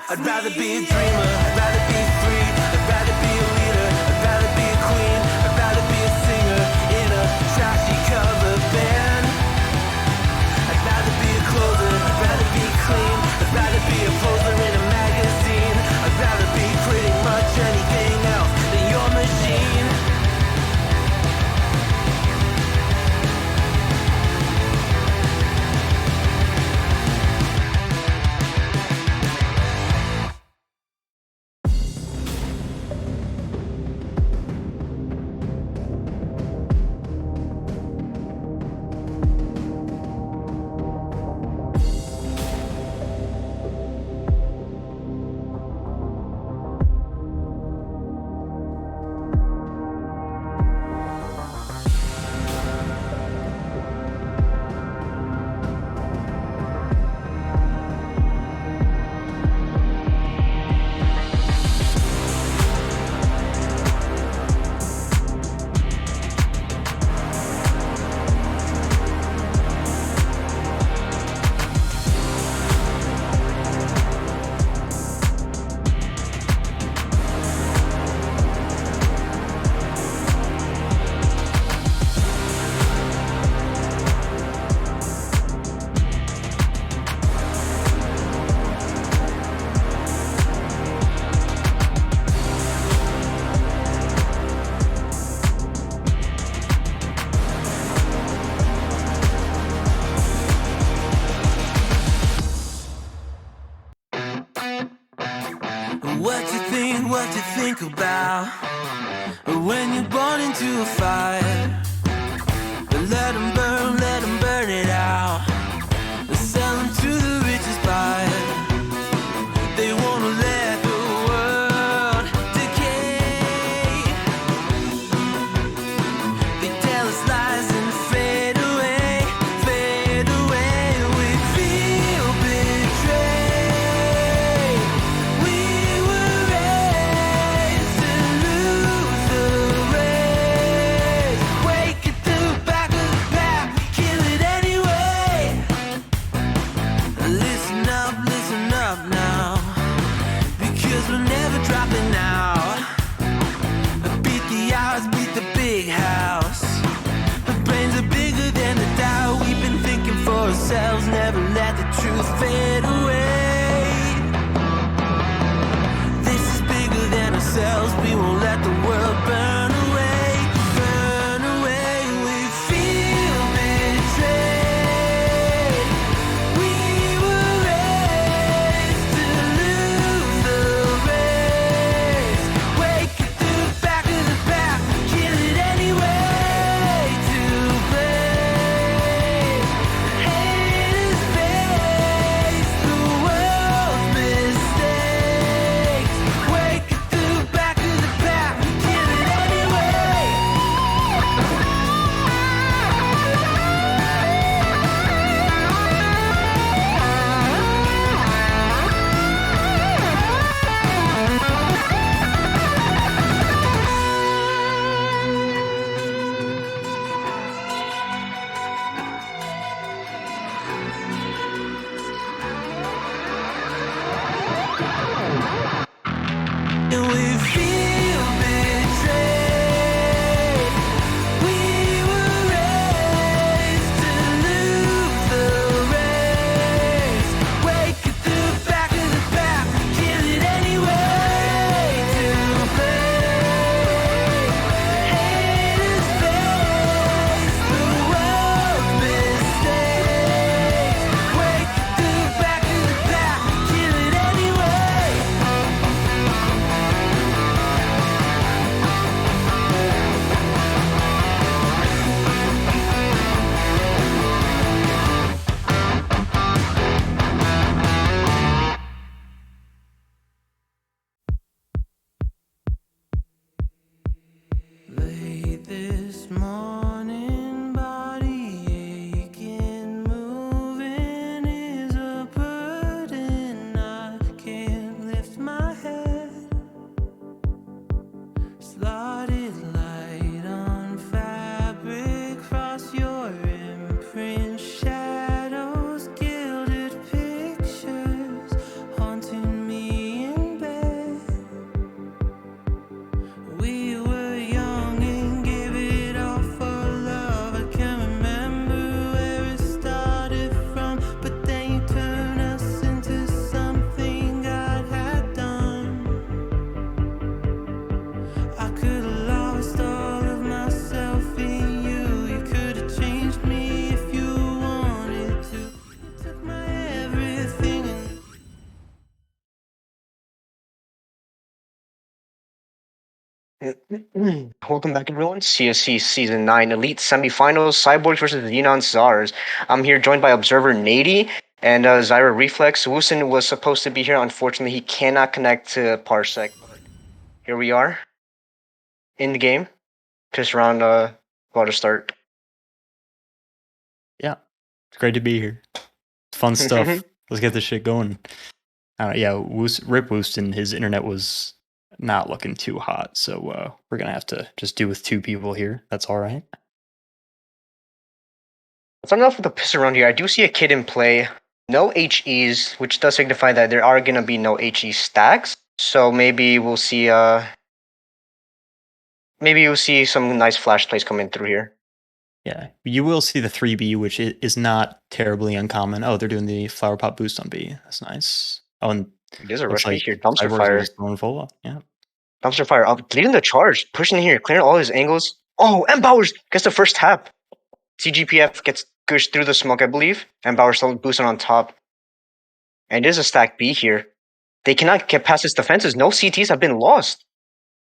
I'd rather be a dreamer, I'd rather be free, I'd rather be a leader, I'd rather be a queen, I'd rather be a singer in a trashy cover band. I'd rather be a closer, I'd rather be clean, I'd rather be a poser in a magazine, I'd rather be pretty much anything else than your machine. What you think about when you're born into a fire? But let them burn it out. Sell them to the richest buyer. They wanna let the world decay. They tell us lies and fade away, fade away. We feel betrayed. We were raised to lose the race. Wake at the back of the pack, kill it anyway. Listen up now, because we're never dropping out. Beat the odds, beat the big house. The brains are bigger than the doubt. We've been thinking for ourselves, never let the truth fade away. This is bigger than ourselves, we won't let the world burn away, burn away. We feel betrayed. We were raised to lose the race. Wake at the back of the pack, kill it anyway. To blame, haters face the Welcome back, everyone. CSC Season 9 Elite Semifinals, Cyborgs versus the Yunnan Czars. I'm here joined by Observer Nady and Zyra Reflex. Woosen was supposed to be here. Unfortunately, he cannot connect to Parsec. But here we are in the game. Piss round about to start. Yeah, it's great to be here. Fun stuff. Let's get this shit going. Yeah, Rip Wooston, his internet was not looking too hot, so we're gonna have to just do with two people here. That's all right. That's enough with the piss around here. I do see a kid in play. No HEs, which does signify that there are gonna be no HE stacks. So maybe we'll see some nice flash plays coming through here. Yeah, you will see the 3B, which is not terribly uncommon. Oh, they're doing the flower pot boost on B. That's nice. Oh, and There's a looks rush B like here. Dumpster Cyborgs are fire. just going full up. Yeah. Dumpster fire up, leading the charge, pushing in here, clearing all his angles. Oh, M Bowers gets the first tap. CGPF gets gushed through the smoke, I believe. M Bowers still boosting on top. And it is a stack B here. They cannot get past his defenses. No CTs have been lost.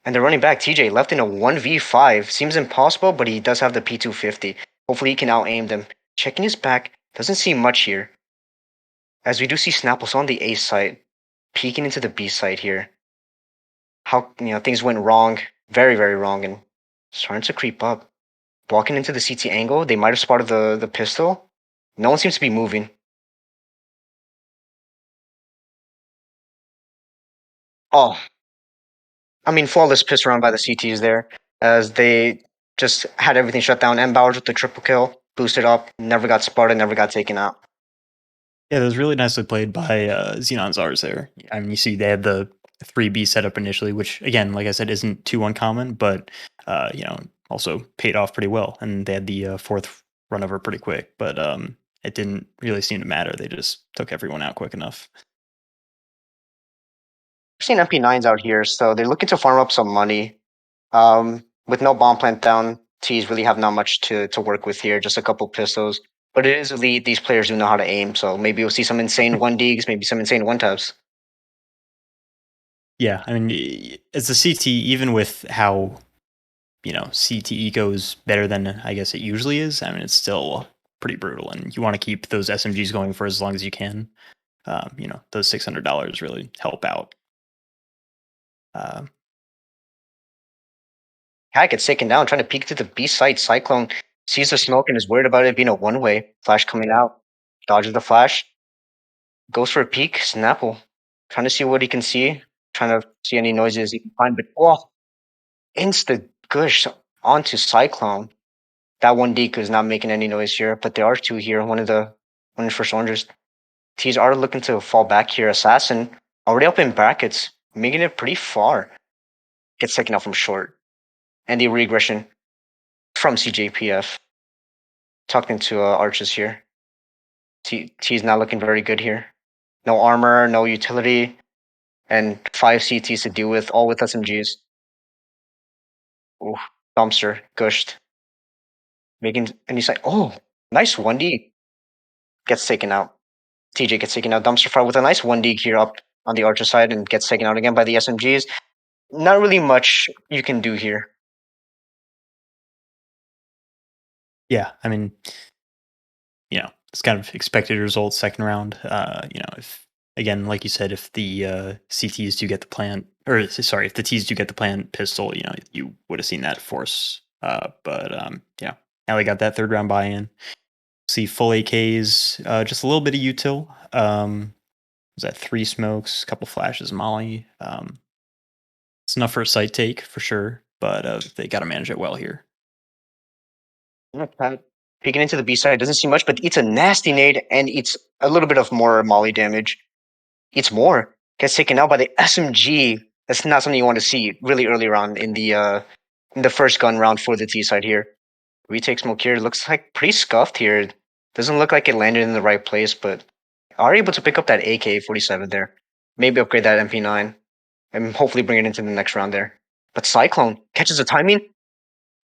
And they're running back. TJ left in a 1v5. Seems impossible, but he does have the P250. Hopefully he can out-aim them. Checking his back. Doesn't see much here. As we do see Snapples on the A side. Peeking into the B side here. How things went wrong. Very, very wrong. And starting to creep up. Walking into the CT angle. They might have spotted the pistol. No one seems to be moving. Oh, I mean, flawless piss around by the CTs there, as they just had everything shut down. M Bowers with the triple kill, boosted up, never got spotted, never got taken out. Yeah, that was really nicely played by Xenon Zars there. I mean, you see they had the 3B setup initially, which again, like I said, isn't too uncommon, but also paid off pretty well. And they had the fourth run over pretty quick, but it didn't really seem to matter. They just took everyone out quick enough. We're seeing MP9s out here, so they're looking to farm up some money. With no bomb plant down, T's really have not much to work with here, just a couple pistols. But it is elite. These players do know how to aim, so maybe we'll see some insane 1Ds, maybe some insane 1-taps. Yeah, I mean, as a CT, even with how CTE goes better than I guess it usually is, I mean, it's still pretty brutal, and you want to keep those SMGs going for as long as you can. Those $600 really help out. Cat gets taken down, trying to peek to the B side. Cyclone sees the smoke and is worried about it being a one-way. Flash coming out. Dodges the flash. Goes for a peek. Snapple. Trying to see what he can see. Trying to see any noises he can find. But insta gush onto Cyclone. That one Deke is not making any noise here, but there are two here. One of the first oranges. T's are looking to fall back here. Assassin already up in brackets, making it pretty far. Gets taken out from short. And the regression from CJPF. Talking to Arches here. T's not looking very good here. No armor, no utility, and 5 CTs to deal with, all with SMGs. Ooh, dumpster, gushed. Making, and he's like, oh, nice 1D. Gets taken out. TJ gets taken out. Dumpster fire with a nice 1D here up on the Archer side and gets taken out again by the SMGs. Not really much you can do here. Yeah, I mean, it's kind of expected results second round. If again, like you said, if the CTs do get the plant, or sorry, if the Ts do get the plant pistol, you would have seen that force. Yeah, now they got that third round buy-in. See full AKs, just a little bit of util. Was that 3 smokes, a couple flashes, Molly. It's enough for a sight take for sure, but they got to manage it well here. Peeking into the B side doesn't see much, but eats a nasty nade and eats a little bit of more Molly damage. Eats more. Gets taken out by the SMG. That's not something you want to see really early on in the first gun round for the T side here. Retake smoke here. Looks like pretty scuffed here. Doesn't look like it landed in the right place, but are able to pick up that AK-47 there. Maybe upgrade that MP9 and hopefully bring it into the next round there. But Cyclone catches the timing.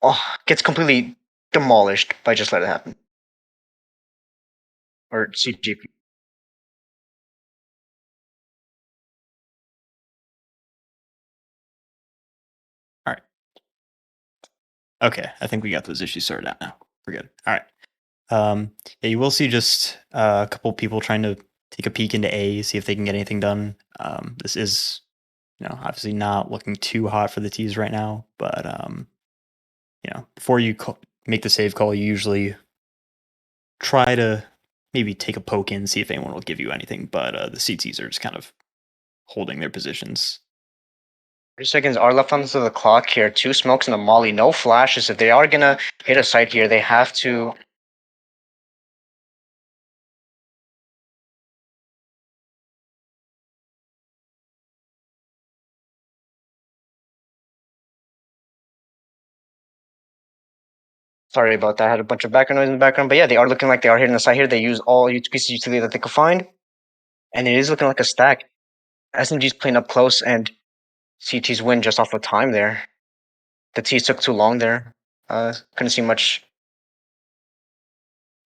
Oh, gets completely demolished by just let it happen. Or CGP. All right, Okay, I think we got those issues sorted out now. We're good. All right. Yeah, you will see just a couple people trying to take a peek into A, see if they can get anything done. This is, obviously not looking too hot for the T's right now, but before you make the save call, you usually try to maybe take a poke in, see if anyone will give you anything. But the CTs are just kind of holding their positions. 30 seconds are left onto the clock here. 2 smokes and a molly. No flashes. If they are gonna hit a site here, they have to. Sorry about that. I had a bunch of background noise in the background. But yeah, they are looking like they are hitting the site here. They use all pieces of utility that they could find. And it is looking like a stack. SMG's playing up close, and CT's win just off of time there. The T's took too long there. Couldn't see much.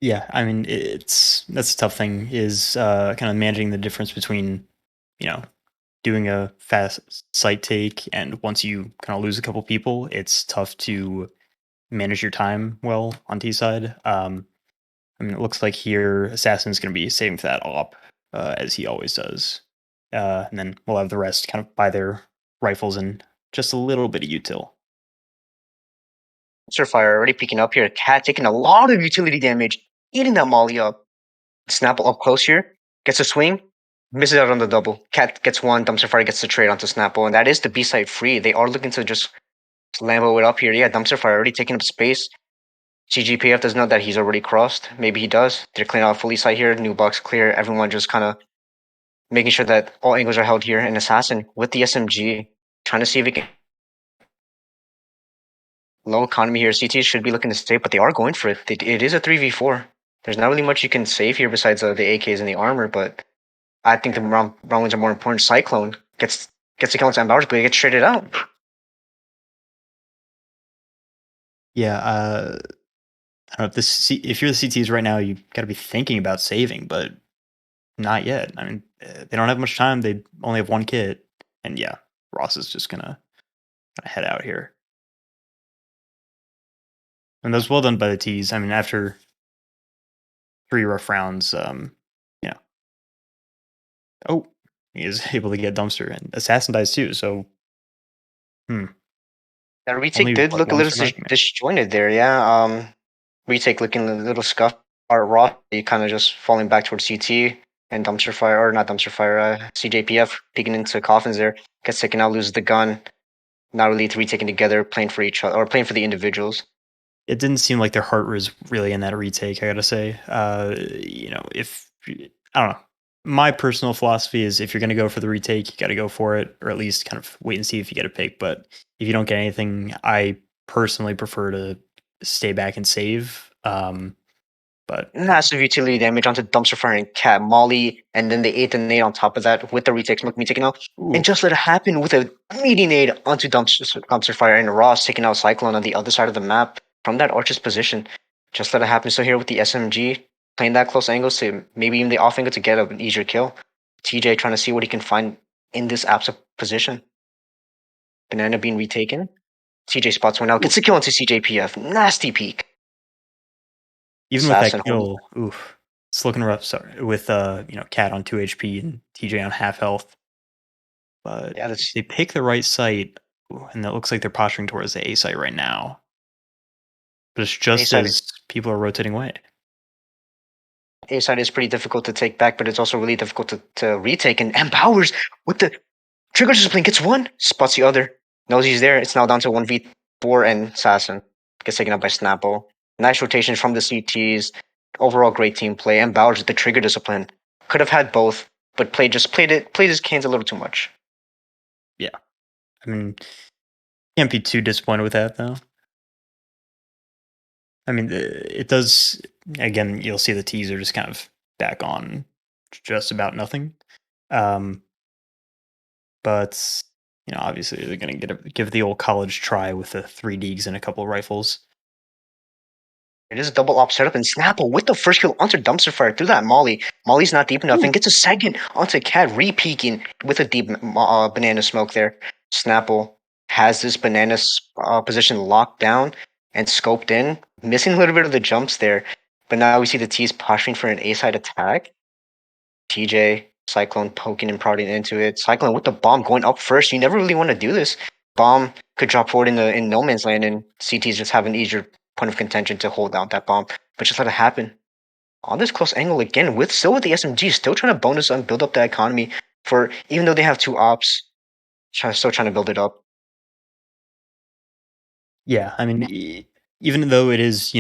Yeah, I mean, that's a tough thing, is kind of managing the difference between, doing a fast site take, and once you kind of lose a couple people, it's tough to manage your time well on T side. I mean, it looks like here Assassin's going to be saving for that op, as he always does. And then we'll have the rest kind of buy their rifles and just a little bit of util. Fire already picking up here. Cat taking a lot of utility damage, eating that molly up. Snapple up close here, gets a swing, misses out on the double. Cat gets one, Dumpster Fire gets the trade onto Snapple, and that is the B side free. They are looking to just Lambo it up here. Yeah, Dumpster Fire already taking up space. CGPF does know that he's already crossed. Maybe he does. They're clearing out fully side here. New box clear. Everyone just kind of making sure that all angles are held here. And Assassin with the SMG, trying to see if he can. Low economy here. CT should be looking to save, but they are going for it. It is a 3v4. There's not really much you can save here besides the AKs and the armor, but I think the round wins are more important. Cyclone gets the kill on Bowers, but he gets traded out. Yeah, I don't know if if you're the CTs right now, you got to be thinking about saving, but not yet. I mean, they don't have much time. They only have one kit, and yeah, Ross is just gonna head out here. And that's well done by the T's. I mean, after 3 rough rounds, yeah. Oh, he is able to get Dumpster, and Assassin dies too. So, That retake only did what, look a one little surviving? disjointed there, yeah. Retake looking a little scuffed. Art Ross, he kind of just falling back towards CT, and Dumpster Fire, or not Dumpster Fire, CJPF peeking into coffins there. Gets taken out, loses the gun. Not really retaking together, playing for each other, or playing for the individuals. It didn't seem like their heart was really in that retake, I gotta say. If I don't know. My personal philosophy is, if you're gonna go for the retake, you gotta go for it, or at least kind of wait and see if you get a pick. But if you don't get anything, I personally prefer to stay back and save. But Massive utility damage onto Dumpster Fire and Cat Molly, and then they ate the nade on top of that with the retake smoke me taking out. And just let it happen with a meaty nade onto Dumpster Fire, and Ross taking out Cyclone on the other side of the map from that Archer's position. Just let it happen. So here with the SMG, playing that close angle to maybe even the off angle to get an easier kill. TJ trying to see what he can find in this absent position. Banana being retaken. TJ spots one out, gets the kill onto CJPF. Nasty peek. even with that Assassin holding. kill, oof, it's looking rough. Sorry, with Cat on 2 HP and TJ on half health. But Yeah, if that's they pick the right site, and it looks like they're posturing towards the A site right now. But it's just A-side. as people are rotating away. A-side is pretty difficult to take back, but it's also really difficult to retake. And Bowers with the trigger discipline gets one, spots the other, knows he's there. It's now down to 1v4, and Assassin gets taken up by Snapple. Nice rotation from the CTs. Overall, great team play. And Bowers with the trigger discipline. Could have had both, but played his cans a little too much. Yeah. I mean, can't be too disappointed with that, though. I mean, it does. Again, you'll see the T's are just kind of back on just about nothing. But obviously they're going to give the old college try with the 3 Deegs and a couple of rifles. It is a double op setup, and Snapple with the first kill onto Dumpster Fire through that Molly. Molly's not deep enough and gets a second onto Cat, re-peeking with a deep banana smoke there. Snapple has this banana position locked down. and scoped in, missing a little bit of the jumps there. But now we see the T's posturing for an A-side attack. TJ, Cyclone poking and prodding into it. Cyclone with the bomb going up first. You never really want to do this. Bomb could drop forward in no man's land, and CT's just have an easier point of contention to hold down that bomb. But just let it happen. On this close angle again, with the SMG, still trying to bonus and build up the economy for even though they have two ops, still trying to build it up. Yeah, I mean, even though it is,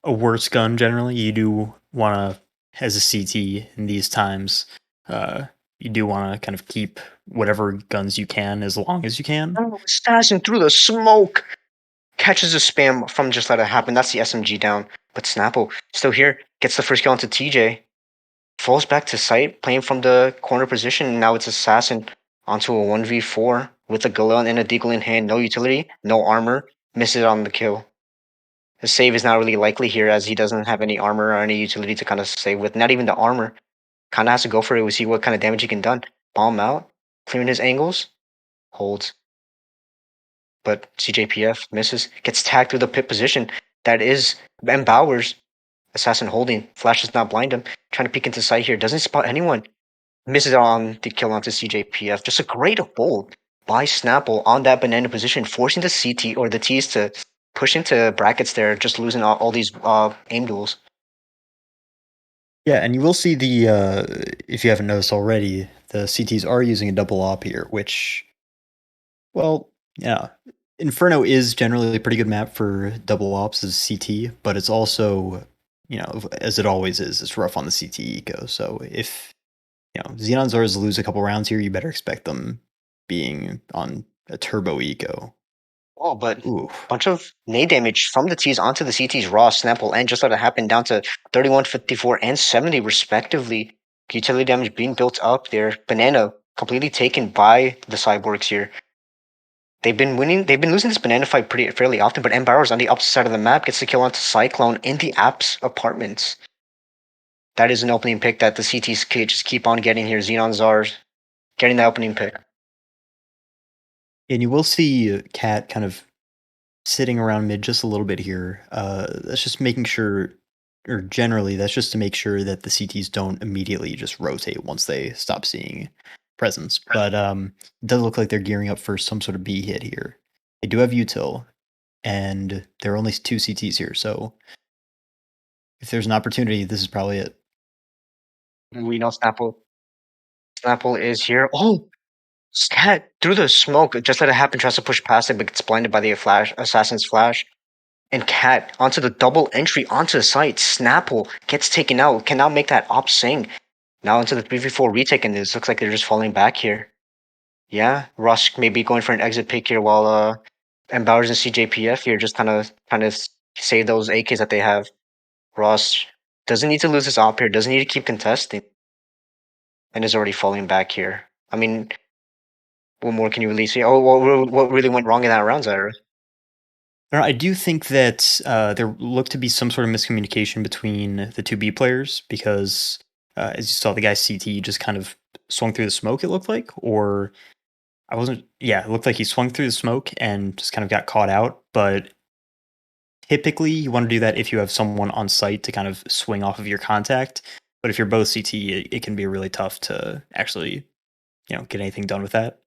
a worse gun generally, you do want to, as a CT in these times, uh, you do want to kind of keep whatever guns you can as long as you can. Oh, Assassin through the smoke catches a spam from just let it happen. That's the SMG down. But Snapple still here, gets the first kill onto TJ. Falls back to site, playing from the corner position, and now it's Assassin onto a 1v4 with a Galil and a Deagle in hand. No utility, no armor, misses on the kill. His save is not really likely here as he doesn't have any armor or any utility to kind of save with. Not even the armor. Kind of has to go for it. We see what kind of damage he can done. Bomb out, clearing his angles, holds. But CJPF misses, gets tagged through the pit position. That is Ben Bowers. Assassin holding. Flash does not blind him. Trying to peek into sight here. Doesn't spot anyone. Misses on the kill onto CJPF. Just a great hold by Snapple on that banana position, forcing the CT or the T's to push into brackets there, just losing all these aim duels. Yeah, and you will see if you haven't noticed already, the CTs are using a double op here, which, well, yeah. Inferno is generally a pretty good map for double ops as CT, but it's also, as it always is, it's rough on the CT eco. So if, Xenon Zars lose a couple rounds here, you better expect them being on a turbo eco. Oh, but Ooh. bunch of nade damage from the T's onto the CT's raw Snapple and just let it happen down to 31, 54, and 70 respectively. Utility damage being built up there. Banana completely taken by the cyborgs here. They've been losing this banana fight fairly often, but M Bowers on the opposite side of the map gets the kill onto Cyclone in the Apps apartments. That is an opening pick that the CTs just keep on getting here. Xenon Zars getting the opening pick. And you will see Cat kind of sitting around mid just a little bit here. That's just making sure, or generally, that's just to make sure that the CTs don't immediately just rotate once they stop seeing presence. But it does look like they're gearing up for some sort of B hit here. They do have util, and there are only two CTs here, so if there's an opportunity, this is probably it. We know Snapple is here. Oh, Scat through the smoke. Just let it happen. Tries to push past it, but gets blinded by the assassin's flash. And Cat onto the double entry onto the site. Snapple gets taken out. Cannot make that op sing. Now into the 3v4 retake, and this looks like they're just falling back here. Yeah, Rusk may be going for an exit pick here while and Bowers and CJPF here just kind of trying to save those AKs that they have. Ross doesn't need to lose his op here. Doesn't need to keep contesting, and is already falling back here. I mean, what more can you really say? Oh, what really went wrong in that round, Zyra? I do think that there looked to be some sort of miscommunication between the two B players because, as you saw, the guy CT just kind of swung through the smoke, it looked like, or I wasn't, yeah, it looked like he swung through the smoke and just kind of got caught out. But typically, you want to do that if you have someone on site to kind of swing off of your contact. But if you're both CT, it can be really tough to actually, get anything done with that.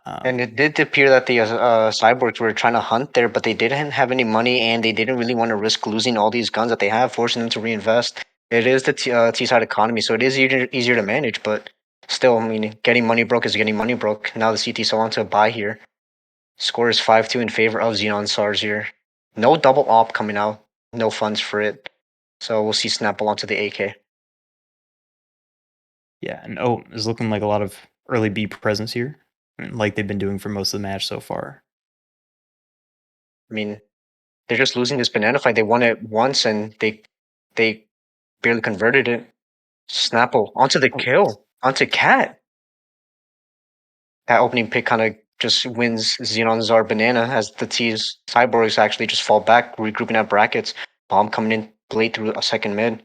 And it did appear that the cyborgs were trying to hunt there, but they didn't have any money, and they didn't really want to risk losing all these guns that they have, forcing them to reinvest. It is the T-side economy, so it is easier to manage, but still, I mean, getting money broke is getting money broke. Now the CT so on to a buy here. Score is 5-2 in favor of Xenon SARS here. No double op coming out. No funds for it. So we'll see Snapple onto the AK. Yeah, and it's looking like a lot of early B presence here, like they've been doing for most of the match so far. I mean, they're just losing this banana fight. They won it once and they barely converted it. Snapple onto the kill. Onto Cat. That opening pick kind of just wins Xenon Zar Banana as the T's cyborgs actually just fall back, regrouping at brackets. Bomb coming in late through a second mid.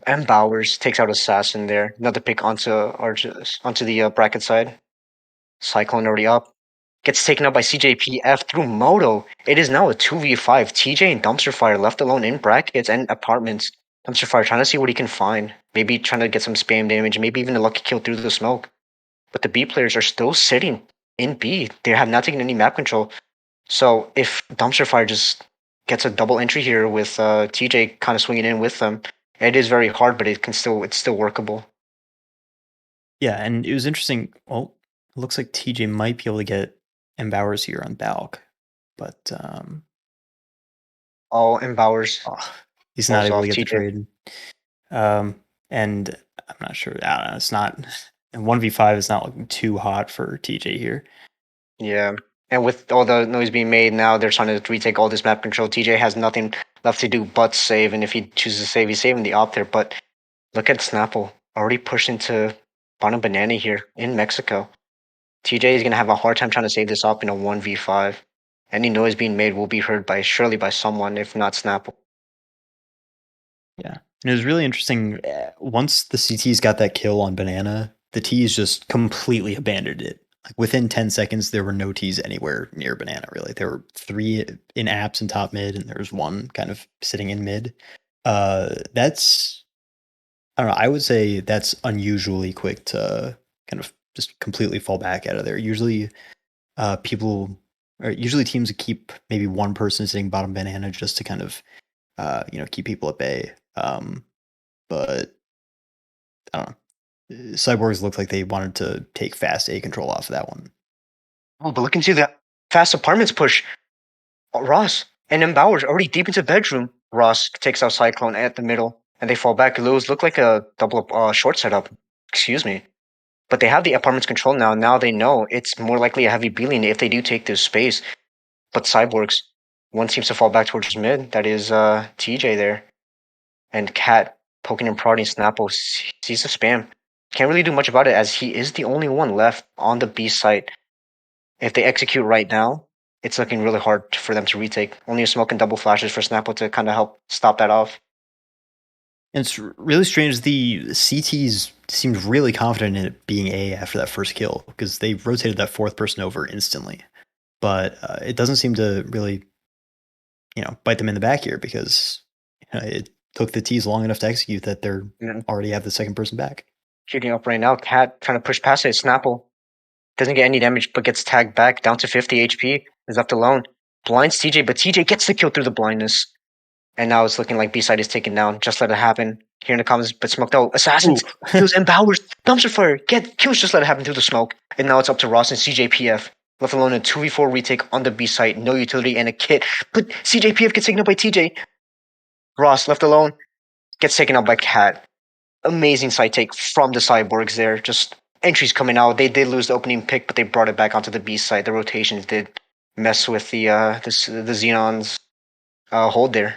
And Bowers takes out Assassin there. Another pick onto the bracket side. Cyclone already up. Gets taken out by CJPF through Moto. It is now a 2v5. TJ and Dumpster Fire left alone in brackets and apartments. Dumpster Fire trying to see what he can find. Maybe trying to get some spam damage. Maybe even a lucky kill through the smoke. But the B players are still sitting in B. They have not taken any map control. So if Dumpster Fire just gets a double entry here with TJ kind of swinging in with them, it is very hard, but it's still workable. Yeah, and it was interesting. Well, it looks like TJ might be able to get Bowers here on Balk, but And Bowers he's not falls able off to get the TJ. trade. And I'm not sure. I don't know. It's not. And 1v5 is not looking too hot for TJ here. Yeah. And with all the noise being made now, they're trying to retake all this map control. TJ has nothing left to do but save, and if he chooses to save, he's saving the op there. But look at Snapple, already pushed into bottom banana here in Mexico. TJ is going to have a hard time trying to save this op in a 1v5. Any noise being made will be heard surely by someone, if not Snapple. Yeah. And it was really interesting. Once the CTs got that kill on Banana, the T's just completely abandoned it. Like within 10 seconds, there were no T's anywhere near Banana, really. There were 3 in apps in top mid, and there was 1 kind of sitting in mid. That's, I don't know, I would say that's unusually quick to kind of just completely fall back out of there. Usually usually teams keep maybe 1 person sitting bottom Banana just to kind of, keep people at bay. But I don't know. Cyborgs looked like they wanted to take fast A control off of that one. Oh, but look into that fast apartments push. Ross and then Bowers already deep into bedroom. Ross takes out Cyclone at the middle, and they fall back. Lose look like a double short setup. Excuse me. But they have the apartments control now. Now they know it's more likely a heavy B lane if they do take this space. But Cyborgs, one seems to fall back towards mid. That is TJ there. And Cat poking and prodding Snapple sees the spam. Can't really do much about it as he is the only one left on the B site. If they execute right now, it's looking really hard for them to retake. Only a smoke and double flashes for Snapple to kind of help stop that off. And it's really strange. The CTs seemed really confident in it being A after that first kill because they rotated that 4th person over instantly. But it doesn't seem to really, bite them in the back here because it took the T's long enough to execute that they're already have the 2nd person back. Shooting up right now. Cat trying to push past it. Snapple doesn't get any damage but gets tagged back down to 50 HP. Is left alone. Blinds TJ, but TJ gets the kill through the blindness. And now it's looking like B-side is taken down. Just let it happen. Here in the comments, but smoked out. Assassins, kills, and Bowers. Dumpster Fire. Get kills, just let it happen through the smoke. And now it's up to Ross and CJPF. Left alone in a 2v4 retake on the B site. No utility and a kit. But CJPF gets taken out by TJ. Ross left alone. Gets taken out by Cat. Amazing side take from the Cyborgs there. Just entries coming out. They did lose the opening pick, but they brought it back onto the B side. The rotations did mess with the Xenon's hold there.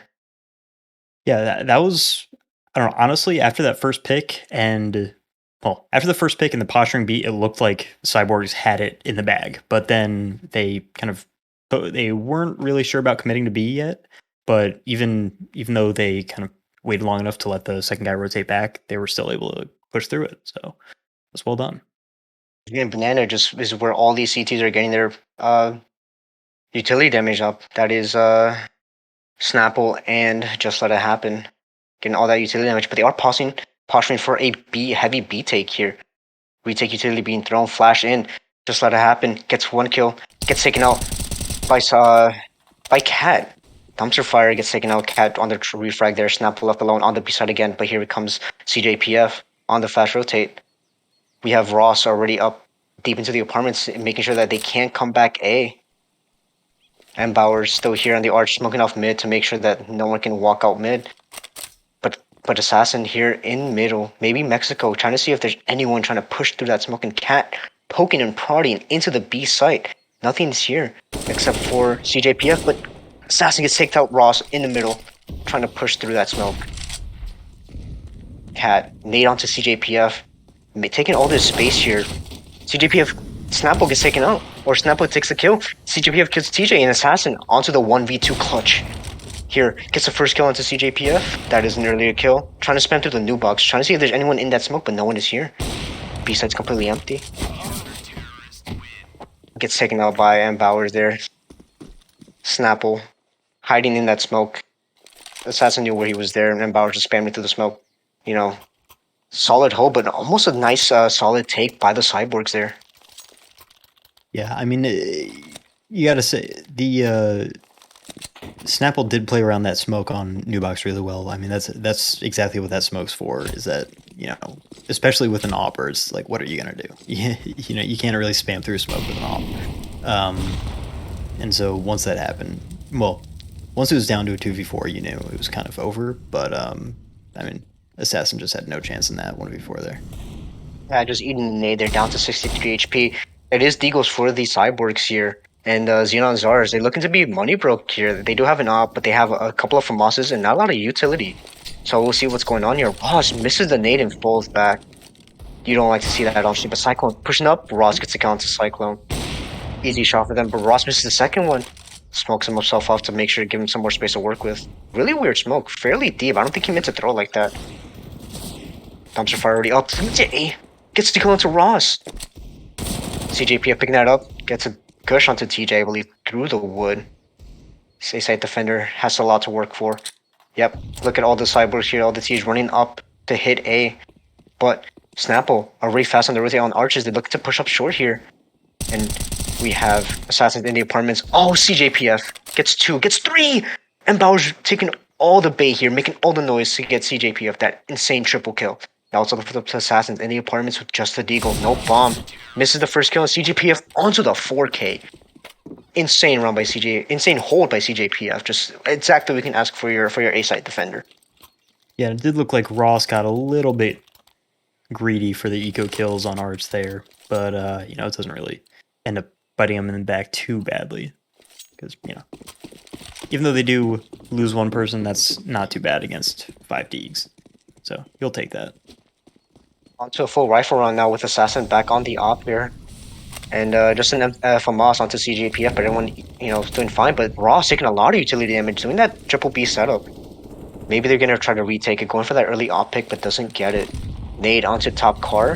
Yeah, that was, I don't know, honestly, after that first pick after the first pick and the posturing beat, it looked like Cyborgs had it in the bag, but then they they weren't really sure about committing to B yet, but even though they kind of waited long enough to let the second guy rotate back, they were still able to push through it, so that's well done. Again, Banana just is where all these CTs are getting their utility damage up. That is Snapple and Just Let It Happen. Getting all that utility damage, but they are posturing for a heavy B take here. Retake utility being thrown, flash in, Just Let It Happen, gets 1 kill, gets taken out by Cat. Dumpster Fire gets taken out, Cat on the refrag there, Snapple left alone on the B side again, but here it comes CJPF on the fast rotate. We have Ross already up deep into the apartments, making sure that they can't come back A. And Bowers still here on the arch, smoking off mid to make sure that no one can walk out mid. But Assassin here in middle, maybe Mexico, trying to see if there's anyone trying to push through that smoking Cat, poking and prodding into the B site. Nothing's here except for CJPF, but Assassin gets taken out. Ross in the middle, trying to push through that smoke. Cat nade onto CJPF, taking all this space here. CJPF Snapple gets taken out, or Snapple takes the kill. CJPF kills TJ and Assassin onto the 1v2 clutch. Here, gets the first kill onto CJPF. That is nearly a kill. Trying to spam through the new box, trying to see if there's anyone in that smoke, but no one is here. B-side's completely empty. Gets taken out by Bowers there. Snapple hiding in that smoke. Assassin knew where he was there, and Bowers just spamming through the smoke. You know, solid hold, but almost a nice solid take by the Cyborgs there. Yeah, I mean, you got to say the Snapple did play around that smoke on Nubox really well. I mean, that's exactly what that smoke's for. Is that, you know, especially with an AWP, it's like, what are you gonna do? You know, you can't really spam through smoke with an AWP. And so once that happened, well, once it was down to a 2v4, you knew it was kind of over. But I mean, Assassin just had no chance in that 1v4 there. Yeah, just eating the nade. They're down to 63 HP. It is Deagles for the Cyborgs here. And Xenon Zars, they're looking to be money broke here. They do have an op, but they have a couple of FAMASs and not a lot of utility. So we'll see what's going on here. Ross misses the nade and falls back. You don't like to see that, obviously, but Cyclone pushing up. Ross gets a count to Cyclone. Easy shot for them, but Ross misses the second one. Smokes himself off to make sure to give him some more space to work with. Really weird smoke, fairly deep. I don't think he meant to throw like that. Dumpster fire already up. TJ gets the kill onto Ross. CJPF picking that up. Gets a gush onto TJ, I believe, through the wood. A-side defender has a lot to work for. Yep, look at all the Cyborgs here. All the T's running up to hit A. But Snapple are really fast on the rotate on arches. They look to push up short here. And we have Assassins in the apartments. Oh, CJPF gets 2, gets 3! And Bowers taking all the bait here, making all the noise to get CJPF that insane triple kill. Now it's up to Assassins in the apartments with just the deagle. No bomb. Misses the first kill, and CJPF onto the 4K. Insane run by CJ. Insane hold by CJPF. Just exactly what we can ask for your A-side defender. Yeah, it did look like Ross got a little bit greedy for the eco kills on Arch there, but you know, it doesn't really end up biting him in the back too badly, because, you know, even though they do lose one person, that's not too bad against 5 Deags, so you'll take that. Onto a full rifle run now with Assassin back on the op here. And just an FAMAS onto CJPF, but everyone, you know, is doing fine. But Ross taking a lot of utility damage, doing that triple B setup. Maybe they're going to try to retake it, going for that early op pick, but doesn't get it. Nade onto top car.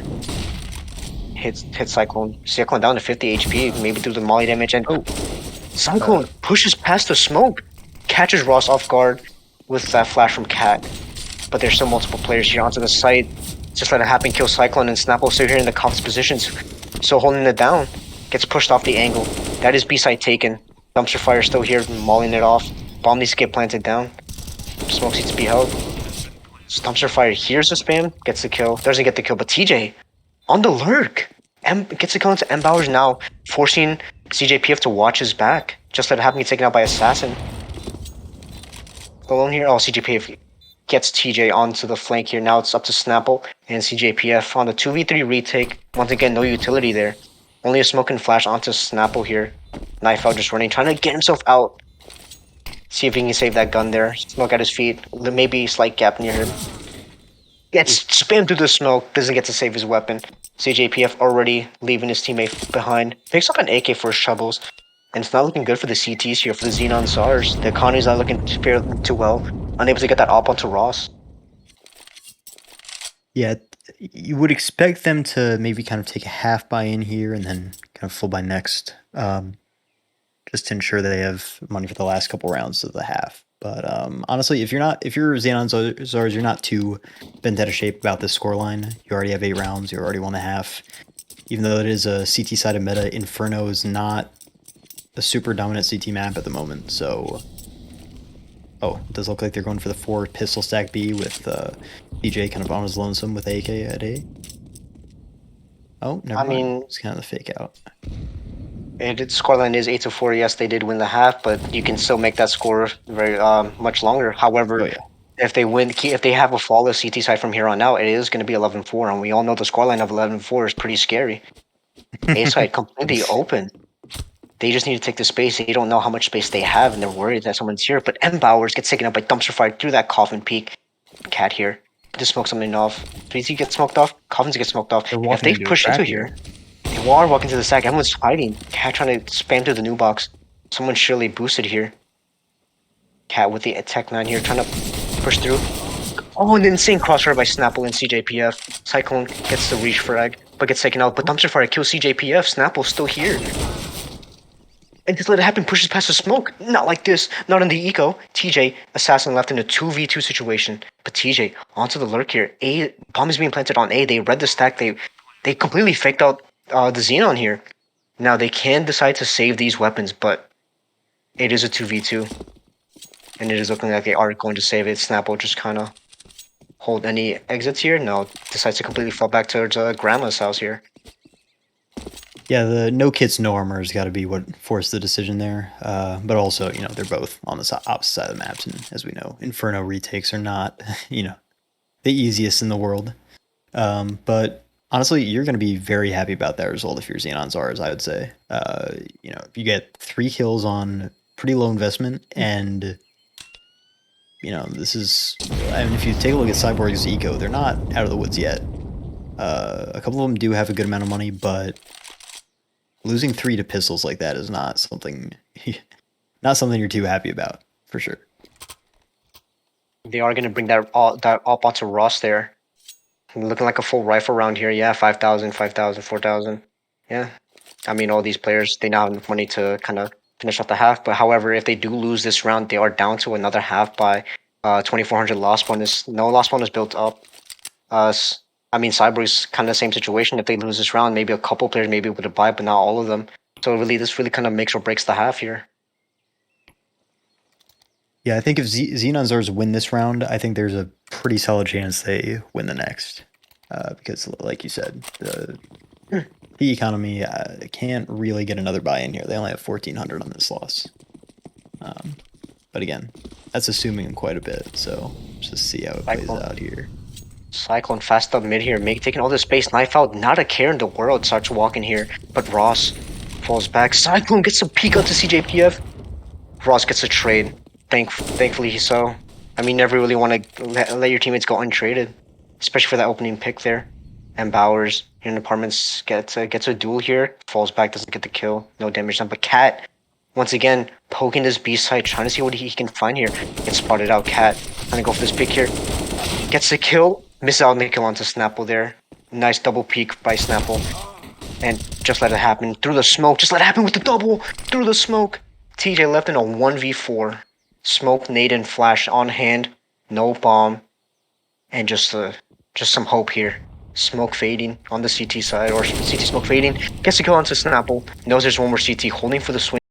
Hits Cyclone. Cyclone down to 50 HP, maybe through the molly damage. And oh, Cyclone pushes past the smoke. Catches Ross off guard with that flash from Cat. But there's still multiple players here onto the site. Just let it happen, kill Cyclone, and Snapple still here in the comps positions. So holding it down. Gets pushed off the angle. That is B-side taken. Dumpster fire still here, mauling it off. Bomb needs to get planted down. Smoke needs to be held. Dumpster fire hears the spam, gets the kill. Doesn't get the kill, but TJ on the lurk. Gets the kill into Bowers now, forcing CJPF to watch his back. Just let it happen, get taken out by Assassin. Alone here. Oh, CJPF gets TJ onto the flank here. Now it's up to Snapple and CJPF on the 2v3 retake. Once again, no utility there. Only a smoke and flash onto Snapple here. Knife out, just running, trying to get himself out. See if he can save that gun there. Smoke at his feet. Maybe slight gap near him. Gets spammed through the smoke. Doesn't get to save his weapon. CJPF already leaving his teammate behind. Picks up an AK for his shovels. And it's not looking good for the CTs here, for the Xenon SARS. The economy's not looking too well. Unable to get that op onto Ross. Yeah, you would expect them to maybe kind of take a half buy in here and then kind of full buy next, just to ensure that they have money for the last couple rounds of the half. But honestly, if you're Xenon Zars, you're not too bent out of shape about this scoreline. You already have 8 rounds. You already won the half. Even though it is a CT side of meta, Inferno is not a super dominant CT map at the moment. So, oh, it does look like they're going for the 4 pistol stack B with DJ kind of on his lonesome with AK at A. Oh, never mind. It's kind of the fake out. Scoreline is 8-4. Yes, they did win the half, but you can still make that score very much longer. However, if they have a flawless CT side from here on out, it is going to be 11-4, and we all know the scoreline of 11-4 is pretty scary. A side completely open. They just need to take the space. They don't know how much space they have, and they're worried that someone's here. But Bowers gets taken up by dumpster fire through that coffin peak. Cat here. Just smoke something off. Tracy gets smoked off. Coffins get smoked off. If they push into here, they are walking to the stack. Everyone's hiding. Cat trying to spam through the new box. Someone surely boosted here. Cat with the Tech 9 here, trying to push through. Oh, an insane crossfire by Snapple and CJPF. Cyclone gets the reach frag, but gets taken out. But dumpster fire kills CJPF. Snapple's still here. and just let it happen, pushes past the smoke. Not like this, not in the eco. TJ, Assassin left in a 2v2 situation. But TJ, onto the lurk here. A, bomb is being planted on A. They read the stack. They completely faked out the Xenon here. Now, they can decide to save these weapons, but it is a 2v2. And it is looking like they are going to save it. Snap will just kind of hold any exits here. No, decides to completely fall back towards Grandma's house here. Yeah, the no kits, no armor has got to be what forced the decision there. But also, you know, they're both on the opposite side of the maps, and as we know, Inferno retakes are not, you know, the easiest in the world. But honestly, you're going to be very happy about that result if you're Xenon Czars, I would say. You know, if you get 3 kills on pretty low investment, and you know, this is, I mean, if you take a look at Cyborg's eco, they're not out of the woods yet. A couple of them do have a good amount of money, but losing 3 to pistols like that is not something you're too happy about, for sure. They are going to bring that op onto Ross there. Looking like a full rifle round here. Yeah, 5,000, 5,000, 4,000. Yeah. I mean, all these players, they now have enough money to kind of finish off the half. But however, if they do lose this round, they are down to another half by 2,400 loss bonus. No loss bonus built up. I mean, Cyborg's kind of the same situation. If they lose this round, maybe a couple players may be able to buy, but not all of them. So really, this really kind of makes or breaks the half here. Yeah, I think if Xenon Czars win this round, I think there's a pretty solid chance they win the next. Because, like you said, the economy can't really get another buy-in here. They only have 1,400 on this loss. But again, that's assuming quite a bit. So just see how it plays out here. Cyclone fast up mid here, taking all the space. Knife out, not a care in the world. Starts walking here, but Ross falls back. Cyclone gets a peek out to CJPF. Ross gets a trade. Thankfully so. I mean, never really want to let your teammates go untraded, especially for that opening pick there. And Bowers here in apartments gets a duel here. Falls back, doesn't get the kill. No damage done. But Cat, once again, poking this B side, trying to see what he can find here. Gets spotted out. Cat trying to go for this pick here. Gets the kill. Misses out on the kill onto Snapple there. Nice double peek by Snapple. And just let it happen. Through the smoke. Just let it happen with the double. Through the smoke. TJ left in a 1v4. Smoke, nade, and flash on hand. No bomb. And just some hope here. Smoke fading on the CT side. Or CT smoke fading. Gets the kill onto Snapple. Knows there's one more CT holding for the swing.